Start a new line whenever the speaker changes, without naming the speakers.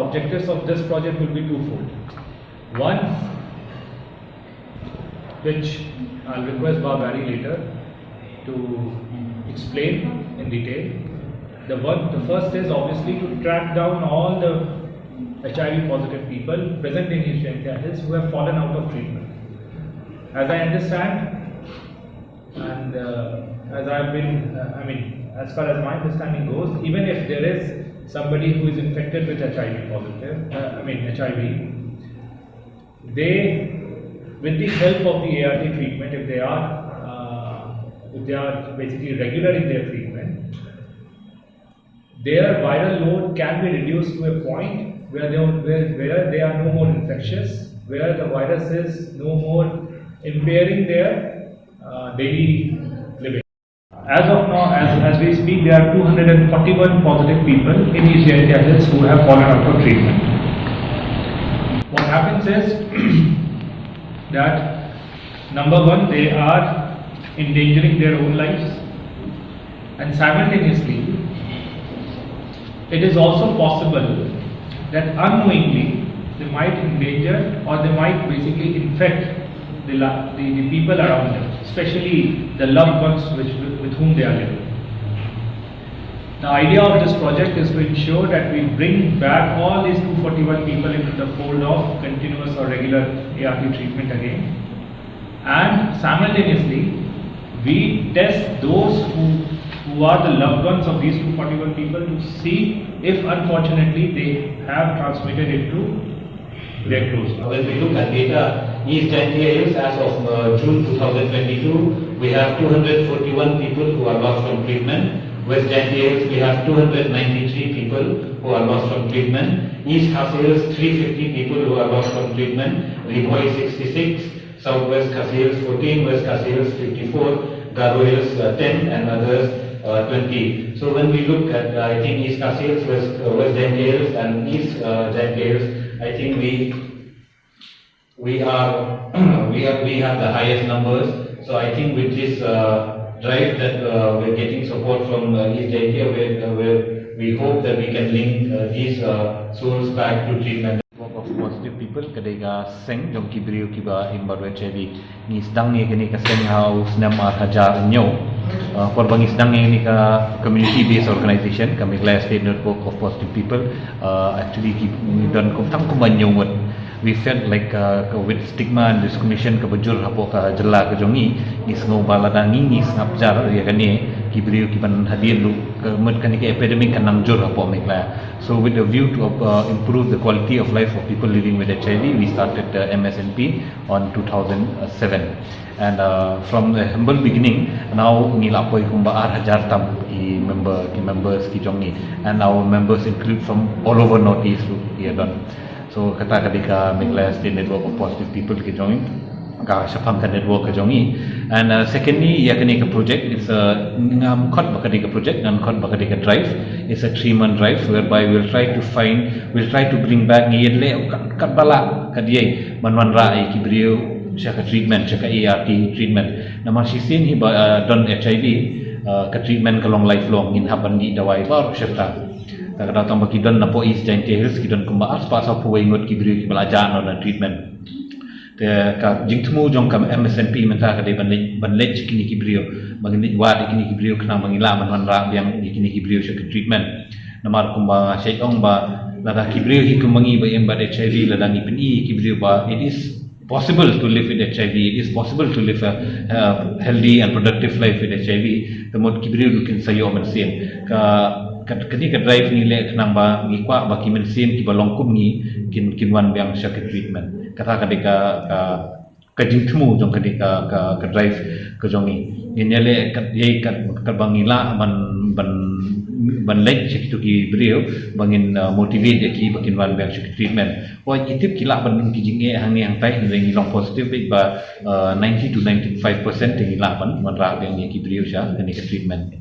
objectives of this project will be twofold. One, which I'll request Barbari later to explain in detail. The first is obviously to track down all the HIV positive people present in East Jaintia Hills who have fallen out of treatment. As I understand, and as I've been, as far as my understanding goes, even if there is somebody who is infected with HIV positive, HIV, they, with the help of the ART treatment, if they are basically regular in their treatment, their viral load can be reduced to a point where they are no more infectious, where the virus is no more impairing their daily living. As of now, as we speak, there are 241 positive people in East Jaintia Hills who have fallen out of treatment. What happens is that number one, they are endangering their own lives, and simultaneously it is also possible that unknowingly they might endanger or they might basically infect the people around them, especially the loved ones with whom they are living. The idea of this project is to ensure that we bring back all these 241 people into the fold of continuous or regular ART treatment again, and simultaneously we test those who are the loved ones of these 241 people to see if unfortunately they have transmitted it to their close ones.
When we look at data, East Jaintia Hills as of June 2022, we have 241 people who are lost from treatment. West Jaintia Hills, we have 293 people who are lost from treatment. East Khasi Hills, 350 people who are lost from treatment. Rimoy 66, Southwest Khasi Hills 14, West Khasi Hills 54, Garo Hills 10, and others 20. So when we look at, I think East Khasi Hills, West Jaintia Hills, and East Jaintia Hills, I think we have the highest numbers. So I think with this drive that we're getting support from East Jaintia, where we hope that we can link these souls back to treatment.
Of positive people kadega seng jong kibrio kiba imbar HIV ni Sdang ni kini ka seng house nama hajar nyo korban Sdang ni ka community based organization ka Meghalaya state network of positive people actually dan kum tang kumanyo ngut. We felt like with stigma and discrimination ka bajur hapo ka jela ka jongi is ngo baladangi ni snapjar ya kani kibrio kiban hadir lu kemet kani ka epidemic kan namjur hapo Meghalaya. So with a view to improve the quality of life of people living with HIV, we started MSNP on 2007, and from the humble beginning now nilapoi kumba hajar tam members ki jongi, and our members include from all over Northeast here done. So kata kadika Meghalaya State Network of Positive People ke join ka Shapam network ke jongi, and secondly yakani ka project is a ngut bakadika project, ngut bakadika drive. It's a 3-month drive whereby we'll try to bring back ngiyedle kadbala kadiyai manwanra ai kibrio shaka treatment shaka ART treatment namar sisin hi don HIV ka treatment ka long lifelong in haban di dawai bar shafta kada tamba kidon na po East Jaintia Hills kidon kumba aspa sa po ingot kibrio kibalajan na treatment te ka jingtmu jong kam MSNP menta ka de banlej kini kibrio magni wad kini kibrio kana mangila manwanra yang kini kibrio shaka treatment namar kumba shayong ba lada kibrio hi kumangi ba emba HIV ladang ipni kibrio ba it is possible to live with HIV. It is possible to live a healthy and productive life with HIV. The mod kibrio you can say yo man same kani ka drive ni le kanang ba ngikwa ba kimen sim ki balongkum ni kinwan biang syakit treatment kata kadika ka jingtmu jong kadika ka drive ka jongi inyale ye ka bangila ban lek sekitu ki brio bangin motivate ki bakinwan biang syakit treatment wa itip kila ban ki jinge hangi hang tai ni long positive ba 90 to 95% tingila ban ra biang ki brio sya kani ka treatment.